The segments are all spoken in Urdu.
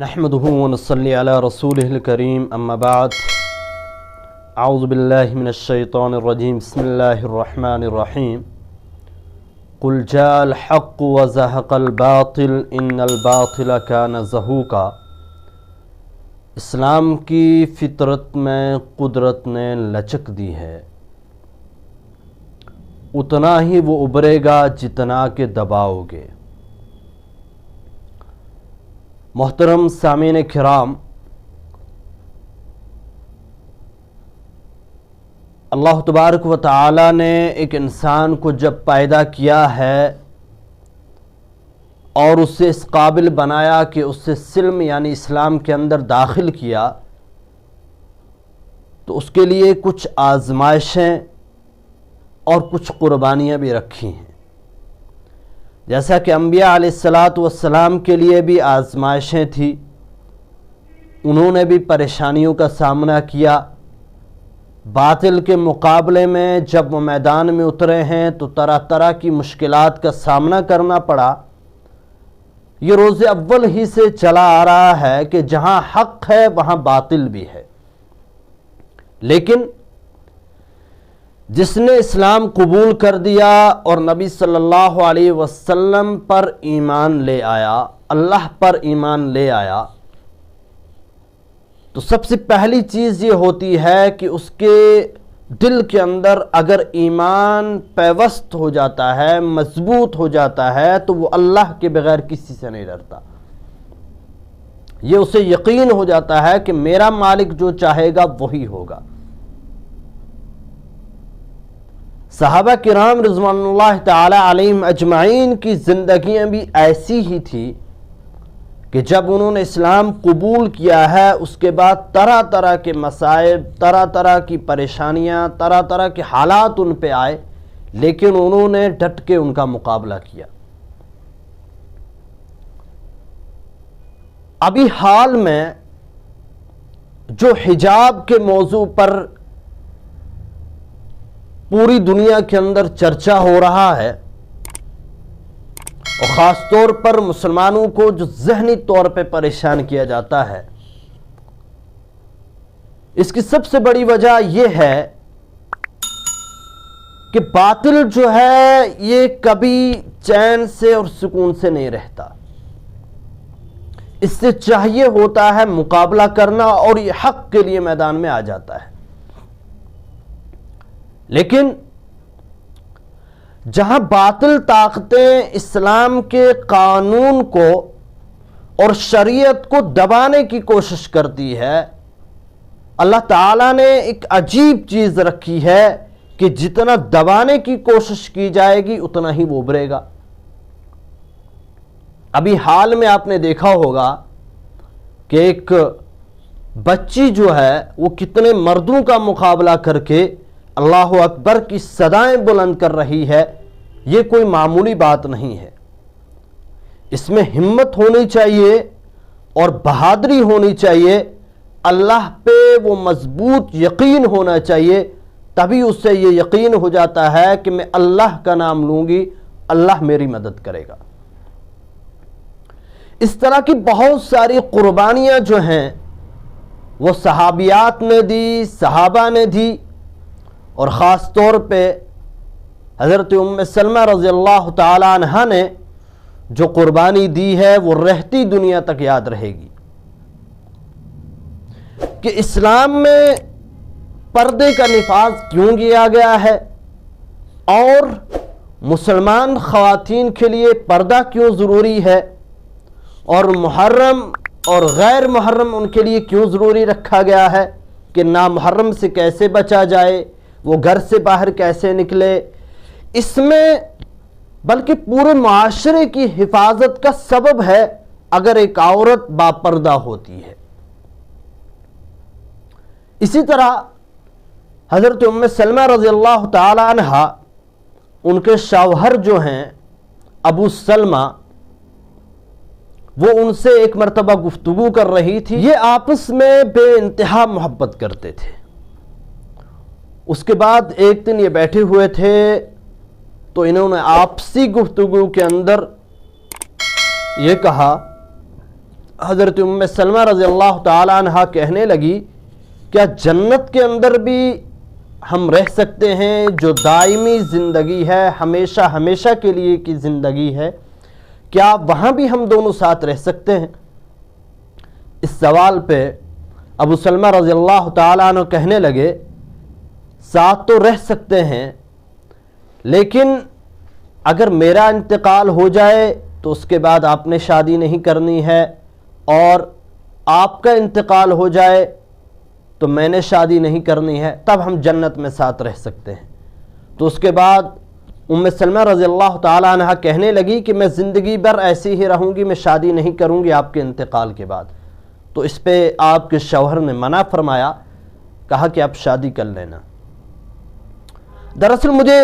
نحمده ونصلي على رسوله الكريم اما بعد اعوذ باللہ من الشیطان الرجیم بسم اللہ الرحمن الرحیم قل جاء الحق وزهق الباطل ان الباطل كان زهوقا۔ اسلام کی فطرت میں قدرت نے لچک دی ہے، اتنا ہی وہ ابھرے گا جتنا کہ دباؤ گے۔ محترم سامعین کرام، اللہ تبارک و تعالی نے ایک انسان کو جب پیدا کیا ہے اور اسے اس قابل بنایا کہ اسے سلم یعنی اسلام کے اندر داخل کیا، تو اس کے لیے کچھ آزمائشیں اور کچھ قربانیاں بھی رکھی ہیں۔ جیسا کہ انبیاء علیہ السلام کے لیے بھی آزمائشیں تھیں، انہوں نے بھی پریشانیوں کا سامنا کیا۔ باطل کے مقابلے میں جب وہ میدان میں اترے ہیں تو طرح طرح کی مشکلات کا سامنا کرنا پڑا۔ یہ روز اول ہی سے چلا آ رہا ہے کہ جہاں حق ہے وہاں باطل بھی ہے، لیکن جس نے اسلام قبول کر دیا اور نبی صلی اللہ علیہ وسلم پر ایمان لے آیا، اللہ پر ایمان لے آیا، تو سب سے پہلی چیز یہ ہوتی ہے کہ اس کے دل کے اندر اگر ایمان پیوست ہو جاتا ہے، مضبوط ہو جاتا ہے، تو وہ اللہ کے بغیر کسی سے نہیں ڈرتا۔ یہ اسے یقین ہو جاتا ہے کہ میرا مالک جو چاہے گا وہی ہوگا۔ صحابہ کرام رضوان اللہ تعالی علیہم اجمعین کی زندگیاں بھی ایسی ہی تھی کہ جب انہوں نے اسلام قبول کیا ہے، اس کے بعد طرح طرح کے مصائب، طرح طرح کی پریشانیاں، طرح طرح کے حالات ان پہ آئے، لیکن انہوں نے ڈٹ کے ان کا مقابلہ کیا۔ ابھی حال میں جو حجاب کے موضوع پر پوری دنیا کے اندر چرچا ہو رہا ہے، اور خاص طور پر مسلمانوں کو جو ذہنی طور پہ پریشان کیا جاتا ہے، اس کی سب سے بڑی وجہ یہ ہے کہ باطل جو ہے یہ کبھی چین سے اور سکون سے نہیں رہتا۔ اس سے چاہیے ہوتا ہے مقابلہ کرنا، اور یہ حق کے لیے میدان میں آ جاتا ہے۔ لیکن جہاں باطل طاقتیں اسلام کے قانون کو اور شریعت کو دبانے کی کوشش کرتی ہے، اللہ تعالیٰ نے ایک عجیب چیز رکھی ہے کہ جتنا دبانے کی کوشش کی جائے گی اتنا ہی وہ ابھرے گا۔ ابھی حال میں آپ نے دیکھا ہوگا کہ ایک بچی جو ہے وہ کتنے مردوں کا مقابلہ کر کے اللہ اکبر کی صدائیں بلند کر رہی ہے۔ یہ کوئی معمولی بات نہیں ہے، اس میں ہمت ہونی چاہیے اور بہادری ہونی چاہیے، اللہ پہ وہ مضبوط یقین ہونا چاہیے، تبھی اس سے یہ یقین ہو جاتا ہے کہ میں اللہ کا نام لوں گی، اللہ میری مدد کرے گا۔ اس طرح کی بہت ساری قربانیاں جو ہیں وہ صحابیات نے دی، صحابہ نے دی، اور خاص طور پہ حضرت ام سلمہ رضی اللہ تعالی عنہا نے جو قربانی دی ہے وہ رہتی دنیا تک یاد رہے گی۔ کہ اسلام میں پردے کا نفاذ کیوں کیا گیا ہے، اور مسلمان خواتین کے لیے پردہ کیوں ضروری ہے، اور محرم اور غیر محرم ان کے لیے کیوں ضروری رکھا گیا ہے، کہ نامحرم سے کیسے بچا جائے، وہ گھر سے باہر کیسے نکلے، اس میں بلکہ پورے معاشرے کی حفاظت کا سبب ہے اگر ایک عورت باپردہ ہوتی ہے۔ اسی طرح حضرت ام سلمہ رضی اللہ تعالی عنہا، ان کے شوہر جو ہیں ابو سلمہ، وہ ان سے ایک مرتبہ گفتگو کر رہی تھی۔ یہ آپس میں بے انتہا محبت کرتے تھے۔ اس کے بعد ایک دن یہ بیٹھے ہوئے تھے تو انہوں نے آپسی گفتگو کے اندر یہ کہا حضرت سلمہ رضی اللہ تعالیٰ عنہ کہنے لگی کیا جنت کے اندر بھی ہم رہ سکتے ہیں جو دائمی زندگی ہے، ہمیشہ ہمیشہ کے لیے کی زندگی ہے، کیا وہاں بھی ہم دونوں ساتھ رہ سکتے ہیں؟ اس سوال پہ ابو سلمہ رضی اللہ تعالیٰ عنہ کہنے لگے ساتھ تو رہ سکتے ہیں، لیکن اگر میرا انتقال ہو جائے تو اس کے بعد آپ نے شادی نہیں کرنی ہے، اور آپ کا انتقال ہو جائے تو میں نے شادی نہیں کرنی ہے، تب ہم جنت میں ساتھ رہ سکتے ہیں۔ تو اس کے بعد سلمہ رضی اللہ تعالیٰ عنہ کہنے لگی کہ میں زندگی بھر ایسی ہی رہوں گی، میں شادی نہیں کروں گی آپ کے انتقال کے بعد۔ تو اس پہ آپ کے شوہر نے منع فرمایا، کہا کہ آپ شادی کر لینا۔ دراصل مجھے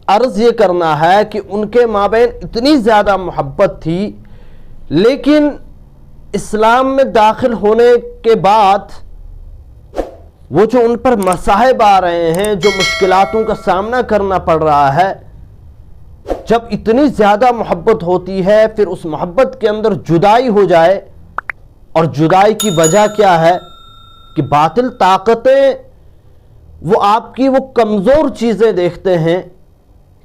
عرض یہ کرنا ہے کہ ان کے مابین اتنی زیادہ محبت تھی، لیکن اسلام میں داخل ہونے کے بعد وہ جو ان پر مصائب آ رہے ہیں، جو مشکلاتوں کا سامنا کرنا پڑ رہا ہے، جب اتنی زیادہ محبت ہوتی ہے پھر اس محبت کے اندر جدائی ہو جائے، اور جدائی کی وجہ کیا ہے کہ باطل طاقتیں وہ آپ کی وہ کمزور چیزیں دیکھتے ہیں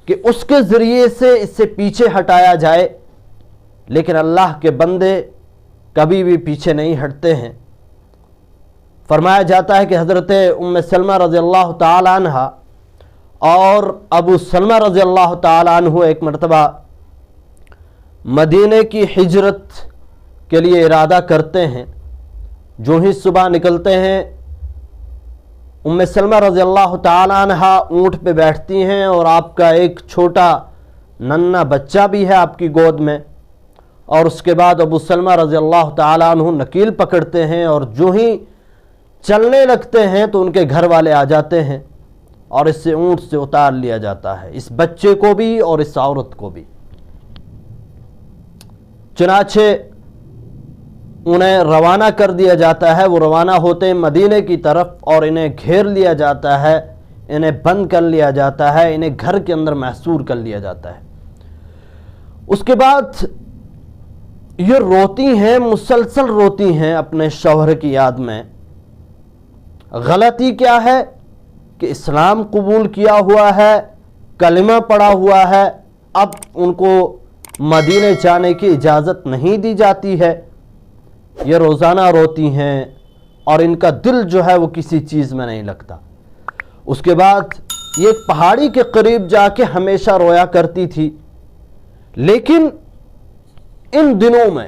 کہ اس کے ذریعے سے اس سے پیچھے ہٹایا جائے، لیکن اللہ کے بندے کبھی بھی پیچھے نہیں ہٹتے ہیں۔ فرمایا جاتا ہے کہ حضرت سلمہ رضی اللہ تعالی عنہ اور ابو سلمہ رضی اللہ تعالی عنہ ایک مرتبہ مدینے کی ہجرت کے لیے ارادہ کرتے ہیں۔ جو ہی صبح نکلتے ہیں، سلمہ رضی اللہ تعالی عنہ اونٹ پہ بیٹھتی ہیں، اور آپ کا ایک چھوٹا ننھا بچہ بھی ہے آپ کی گود میں، اور اس کے بعد ابو سلمہ رضی اللہ تعالی عنہ نکیل پکڑتے ہیں، اور جو ہی چلنے لگتے ہیں تو ان کے گھر والے آ جاتے ہیں اور اس سے اونٹ سے اتار لیا جاتا ہے، اس بچے کو بھی اور اس عورت کو بھی۔ چنانچہ انہیں روانہ کر دیا جاتا ہے، وہ روانہ ہوتے ہیں مدینے کی طرف، اور انہیں گھیر لیا جاتا ہے، انہیں بند کر لیا جاتا ہے، انہیں گھر کے اندر محصور کر لیا جاتا ہے۔ اس کے بعد یہ روتی ہیں، مسلسل روتی ہیں اپنے شوہر کی یاد میں۔ غلطی کیا ہے کہ اسلام قبول کیا ہوا ہے، کلمہ پڑھا ہوا ہے، اب ان کو مدینے جانے کی اجازت نہیں دی جاتی ہے۔ یہ روزانہ روتی ہیں اور ان کا دل جو ہے وہ کسی چیز میں نہیں لگتا۔ اس کے بعد یہ ایک پہاڑی کے قریب جا کے ہمیشہ رویا کرتی تھی، لیکن ان دنوں میں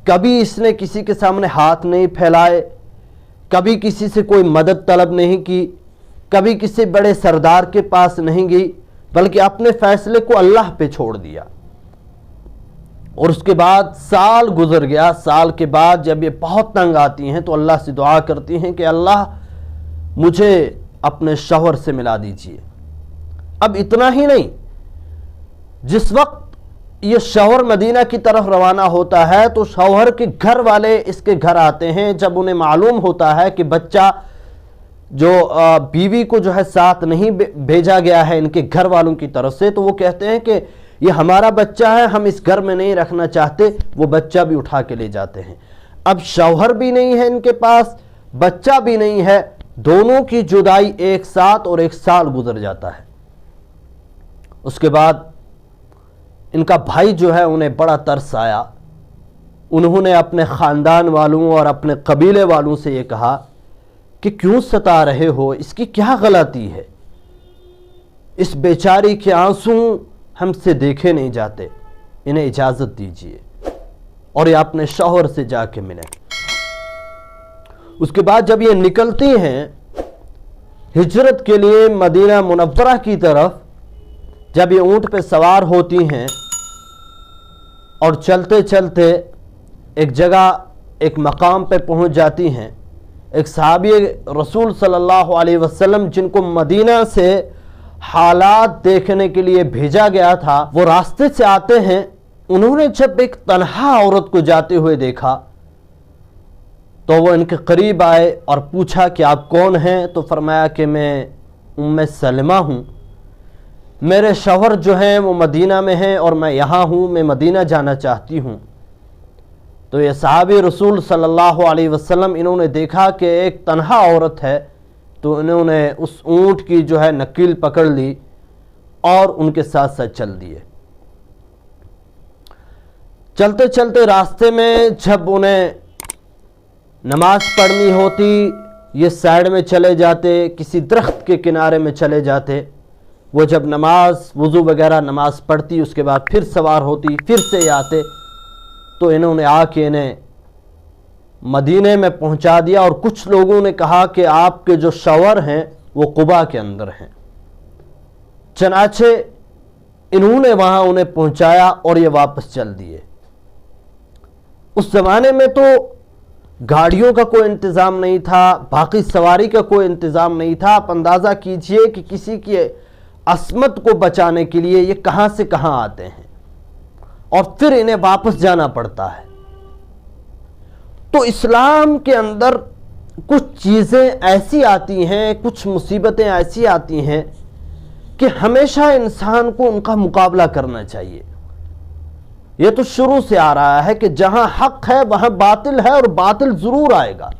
کبھی اس نے کسی کے سامنے ہاتھ نہیں پھیلائے، کبھی کسی سے کوئی مدد طلب نہیں کی، کبھی کسی بڑے سردار کے پاس نہیں گئی، بلکہ اپنے فیصلے کو اللہ پہ چھوڑ دیا۔ اور اس کے بعد سال گزر گیا، سال کے بعد جب یہ بہت تنگ آتی ہیں تو اللہ سے دعا کرتی ہیں کہ اللہ مجھے اپنے شوہر سے ملا دیجیے۔ اب اتنا ہی نہیں، جس وقت یہ شوہر مدینہ کی طرف روانہ ہوتا ہے تو شوہر کے گھر والے اس کے گھر آتے ہیں۔ جب انہیں معلوم ہوتا ہے کہ بچہ جو بیوی کو جو ہے ساتھ نہیں بھیجا گیا ہے ان کے گھر والوں کی طرف سے، تو وہ کہتے ہیں کہ یہ ہمارا بچہ ہے، ہم اس گھر میں نہیں رکھنا چاہتے، وہ بچہ بھی اٹھا کے لے جاتے ہیں۔ اب شوہر بھی نہیں ہے ان کے پاس، بچہ بھی نہیں ہے، دونوں کی جدائی ایک ساتھ اور ایک سال گزر جاتا ہے۔ اس کے بعد ان کا بھائی جو ہے انہیں بڑا ترس آیا، انہوں نے اپنے خاندان والوں اور اپنے قبیلے والوں سے یہ کہا کہ کیوں ستا رہے ہو، اس کی کیا غلطی ہے، اس بیچاری کے آنسو ہم سے دیکھے نہیں جاتے، انہیں اجازت دیجیے اور یہ اپنے شوہر سے جا کے ملیں۔ اس کے بعد جب یہ نکلتی ہیں ہجرت کے لیے مدینہ منورہ کی طرف، جب یہ اونٹ پہ سوار ہوتی ہیں اور چلتے چلتے ایک جگہ ایک مقام پہ پہنچ جاتی ہیں، ایک صحابی رسول صلی اللہ علیہ وسلم جن کو مدینہ سے حالات دیکھنے کے لیے بھیجا گیا تھا، وہ راستے سے آتے ہیں۔ انہوں نے جب ایک تنہا عورت کو جاتے ہوئے دیکھا تو وہ ان کے قریب آئے اور پوچھا کہ آپ کون ہیں؟ تو فرمایا کہ میں سلمہ ہوں، میرے شوہر جو ہیں وہ مدینہ میں ہیں اور میں یہاں ہوں، میں مدینہ جانا چاہتی ہوں۔ تو یہ صحابی رسول صلی اللہ علیہ وسلم انہوں نے دیکھا کہ ایک تنہا عورت ہے، تو انہوں نے اس اونٹ کی جو ہے نکیل پکڑ لی اور ان کے ساتھ ساتھ چل دیے۔ چلتے چلتے راستے میں جب انہیں نماز پڑھنی ہوتی، یہ سائیڈ میں چلے جاتے، کسی درخت کے کنارے میں چلے جاتے۔ وہ جب نماز وضو وغیرہ نماز پڑھتی، اس کے بعد پھر سوار ہوتی، پھر سے آتے، تو انہوں نے آ کے انہیں مدینے میں پہنچا دیا، اور کچھ لوگوں نے کہا کہ آپ کے جو شوہر ہیں وہ قباء کے اندر ہیں۔ چنانچہ انہوں نے وہاں انہیں پہنچایا اور یہ واپس چل دیے۔ اس زمانے میں تو گاڑیوں کا کوئی انتظام نہیں تھا، باقی سواری کا کوئی انتظام نہیں تھا۔ آپ اندازہ کیجئے کہ کسی کی عصمت کو بچانے کے لیے یہ کہاں سے کہاں آتے ہیں اور پھر انہیں واپس جانا پڑتا ہے۔ تو اسلام کے اندر کچھ چیزیں ایسی آتی ہیں، کچھ مصیبتیں ایسی آتی ہیں کہ ہمیشہ انسان کو ان کا مقابلہ کرنا چاہیے۔ یہ تو شروع سے آ رہا ہے کہ جہاں حق ہے وہاں باطل ہے، اور باطل ضرور آئے گا،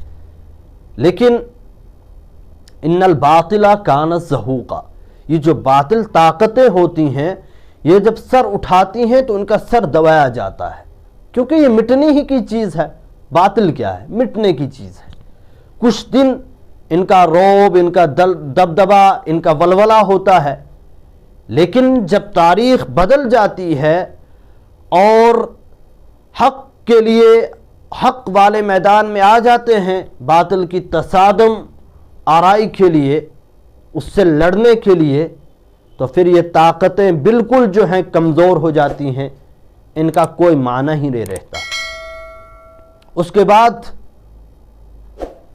لیکن ان الباطل کان زہوقا، یہ جو باطل طاقتیں ہوتی ہیں، یہ جب سر اٹھاتی ہیں تو ان کا سر دبایا جاتا ہے، کیونکہ یہ مٹنے ہی کی چیز ہے۔ باطل کیا ہے؟ مٹنے کی چیز ہے۔ کچھ دن ان کا روب، ان کا دبدبا، ان کا ولولہ ہوتا ہے، لیکن جب تاریخ بدل جاتی ہے اور حق کے لیے حق والے میدان میں آ جاتے ہیں، باطل کی تصادم آرائی کے لیے، اس سے لڑنے کے لیے، تو پھر یہ طاقتیں بالکل جو ہیں کمزور ہو جاتی ہیں، ان کا کوئی معنی ہی نہیں رہتا۔ اس کے بعد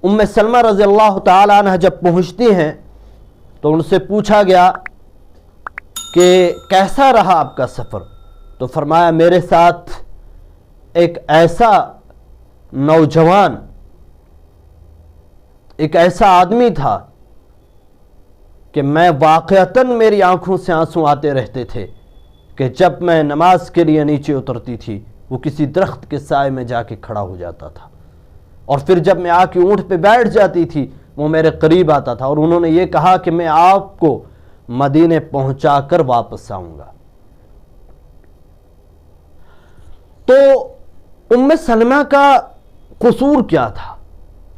ام سلمہ رضی اللہ تعالی عنہ جب پہنچتی ہیں تو ان سے پوچھا گیا کہ کیسا رہا آپ کا سفر؟ تو فرمایا میرے ساتھ ایک ایسا نوجوان، ایک ایسا آدمی تھا کہ میں واقعتاً میری آنکھوں سے آنسو آتے رہتے تھے کہ جب میں نماز کے لیے نیچے اترتی تھی وہ کسی درخت کے سائے میں جا کے کھڑا ہو جاتا تھا، اور پھر جب میں آ کے اونٹ پہ بیٹھ جاتی تھی وہ میرے قریب آتا تھا، اور انہوں نے یہ کہا کہ میں آپ کو مدینے پہنچا کر واپس آؤں گا۔ تو ام سلمہ کا قصور کیا تھا؟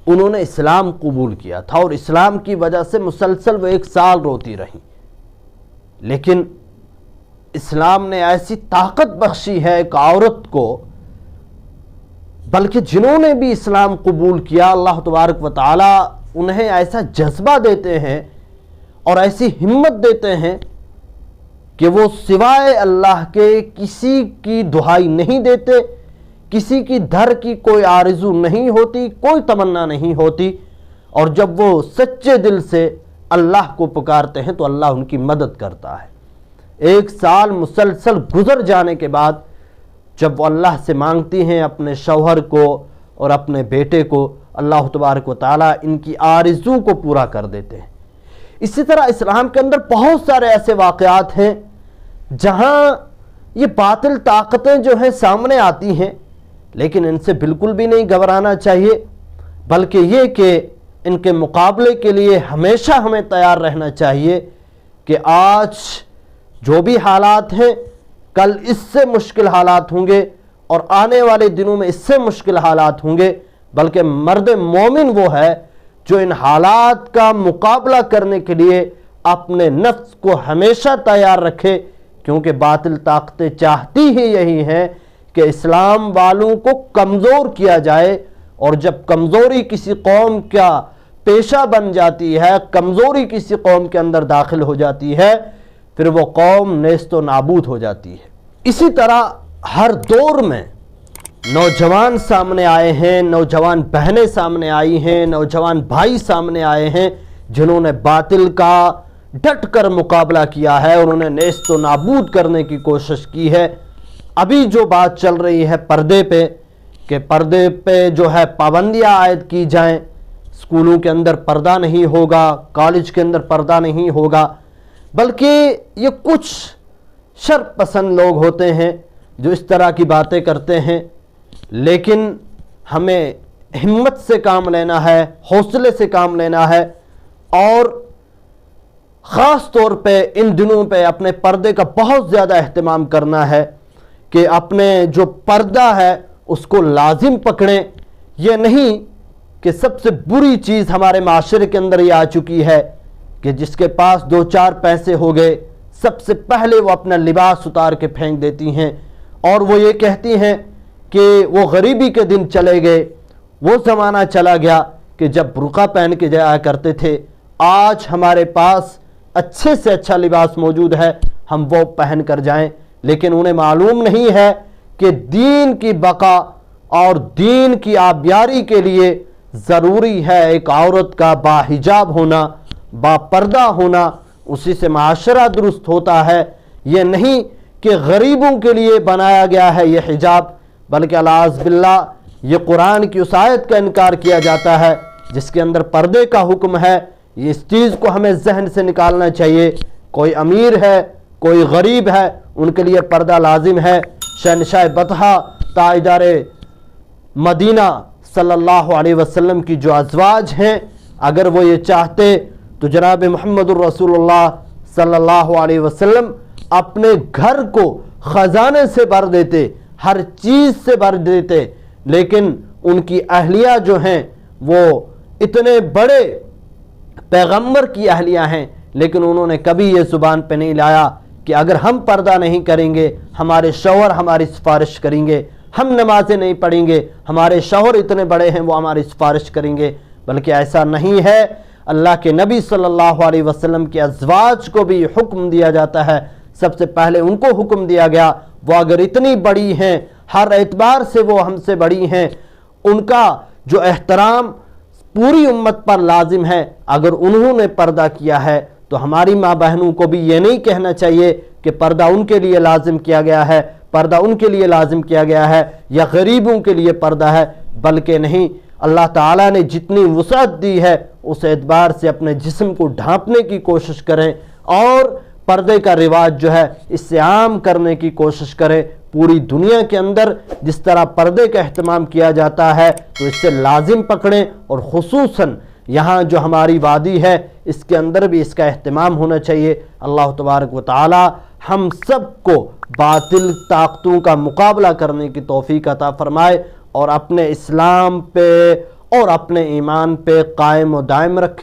انہوں نے اسلام قبول کیا تھا، اور اسلام کی وجہ سے مسلسل وہ 1 سال روتی رہی، لیکن اسلام نے ایسی طاقت بخشی ہے ایک عورت کو، بلکہ جنہوں نے بھی اسلام قبول کیا اللہ تبارک و تعالی انہیں ایسا جذبہ دیتے ہیں اور ایسی ہمت دیتے ہیں کہ وہ سوائے اللہ کے کسی کی دہائی نہیں دیتے، کسی کی دھر کی کوئی آرزو نہیں ہوتی، کوئی تمنا نہیں ہوتی، اور جب وہ سچے دل سے اللہ کو پکارتے ہیں تو اللہ ان کی مدد کرتا ہے۔ 1 سال مسلسل گزر جانے کے بعد جب وہ اللہ سے مانگتی ہیں اپنے شوہر کو اور اپنے بیٹے کو، اللہ تبارک و تعالی ان کی آرزو کو پورا کر دیتے ہیں۔ اسی طرح اسلام کے اندر بہت سارے ایسے واقعات ہیں جہاں یہ باطل طاقتیں جو ہیں سامنے آتی ہیں، لیکن ان سے بالکل بھی نہیں گھبرانا چاہیے، بلکہ یہ کہ ان کے مقابلے کے لیے ہمیشہ ہمیں تیار رہنا چاہیے کہ آج جو بھی حالات ہیں کل اس سے مشکل حالات ہوں گے، اور آنے والے دنوں میں اس سے مشکل حالات ہوں گے، بلکہ مرد مومن وہ ہے جو ان حالات کا مقابلہ کرنے کے لیے اپنے نفس کو ہمیشہ تیار رکھے، کیونکہ باطل طاقتیں چاہتی ہی یہی ہیں کہ اسلام والوں کو کمزور کیا جائے، اور جب کمزوری کسی قوم کا پیشہ بن جاتی ہے، کمزوری کسی قوم کے اندر داخل ہو جاتی ہے، پھر وہ قوم نیست و نابود ہو جاتی ہے۔ اسی طرح ہر دور میں نوجوان سامنے آئے ہیں، نوجوان بہنیں سامنے آئی ہیں، نوجوان بھائی سامنے آئے ہیں جنہوں نے باطل کا ڈٹ کر مقابلہ کیا ہے، انہوں نے نیست و نابود کرنے کی کوشش کی ہے۔ ابھی جو بات چل رہی ہے پردے پہ، کہ پردے پہ جو ہے پابندیاں عائد کی جائیں، اسکولوں کے اندر پردہ نہیں ہوگا، کالج کے اندر پردہ نہیں ہوگا، بلکہ یہ کچھ شر پسند لوگ ہوتے ہیں جو اس طرح کی باتیں کرتے ہیں، لیکن ہمیں ہمت سے کام لینا ہے، حوصلے سے کام لینا ہے، اور خاص طور پہ ان دنوں پہ اپنے پردے کا بہت زیادہ اہتمام کرنا ہے کہ اپنے جو پردہ ہے اس کو لازم پکڑیں۔ یہ نہیں کہ سب سے بری چیز ہمارے معاشرے کے اندر یہ آ چکی ہے کہ جس کے پاس 2-4 پیسے ہو گئے سب سے پہلے وہ اپنا لباس اتار کے پھینک دیتی ہیں، اور وہ یہ کہتی ہیں کہ وہ غریبی کے دن چلے گئے، وہ زمانہ چلا گیا کہ جب برقع پہن کے جایا کرتے تھے۔ آج ہمارے پاس اچھے سے اچھا لباس موجود ہے، ہم وہ پہن کر جائیں، لیکن انہیں معلوم نہیں ہے کہ دین کی بقا اور دین کی آبیاری کے لیے ضروری ہے ایک عورت کا باحجاب ہونا، با پردہ ہونا، اسی سے معاشرہ درست ہوتا ہے۔ یہ نہیں کہ غریبوں کے لیے بنایا گیا ہے یہ حجاب، بلکہ اعوذ باللہ یہ قرآن کی اس آیت کا انکار کیا جاتا ہے جس کے اندر پردے کا حکم ہے۔ یہ اس چیز کو ہمیں ذہن سے نکالنا چاہیے، کوئی امیر ہے کوئی غریب ہے، ان کے لیے پردہ لازم ہے۔ شہنشاہ بطحہ تاجدار مدینہ صلی اللہ علیہ وسلم کی جو ازواج ہیں، اگر وہ یہ چاہتے تو جناب محمد الرسول اللہ صلی اللہ علیہ وسلم اپنے گھر کو خزانے سے بھر دیتے، ہر چیز سے بھر دیتے، لیکن ان کی اہلیہ جو ہیں وہ اتنے بڑے پیغمبر کی اہلیہ ہیں، لیکن انہوں نے کبھی یہ زبان پہ نہیں لایا کہ اگر ہم پردہ نہیں کریں گے ہمارے شوہر ہماری سفارش کریں گے، ہم نمازیں نہیں پڑھیں گے ہمارے شوہر اتنے بڑے ہیں وہ ہماری سفارش کریں گے۔ بلکہ ایسا نہیں ہے، اللہ کے نبی صلی اللہ علیہ وسلم کے ازواج کو بھی حکم دیا جاتا ہے، سب سے پہلے ان کو حکم دیا گیا، وہ اگر اتنی بڑی ہیں، ہر اعتبار سے وہ ہم سے بڑی ہیں، ان کا جو احترام پوری امت پر لازم ہے۔ اگر انہوں نے پردہ کیا ہے تو ہماری ماں بہنوں کو بھی یہ نہیں کہنا چاہیے کہ پردہ ان کے لیے لازم کیا گیا ہے، پردہ ان کے لیے لازم کیا گیا ہے یا غریبوں کے لیے پردہ ہے، بلکہ نہیں، اللہ تعالیٰ نے جتنی وسعت دی ہے اس اعتبار سے اپنے جسم کو ڈھانپنے کی کوشش کریں، اور پردے کا رواج جو ہے اس سے عام کرنے کی کوشش کریں۔ پوری دنیا کے اندر جس طرح پردے کا اہتمام کیا جاتا ہے تو اس سے لازم پکڑیں، اور خصوصاً یہاں جو ہماری وادی ہے اس کے اندر بھی اس کا اہتمام ہونا چاہیے۔ اللہ تبارک و تعالی ہم سب کو باطل طاقتوں کا مقابلہ کرنے کی توفیق عطا فرمائے، اور اپنے اسلام پہ اور اپنے ایمان پہ قائم و دائم رکھے۔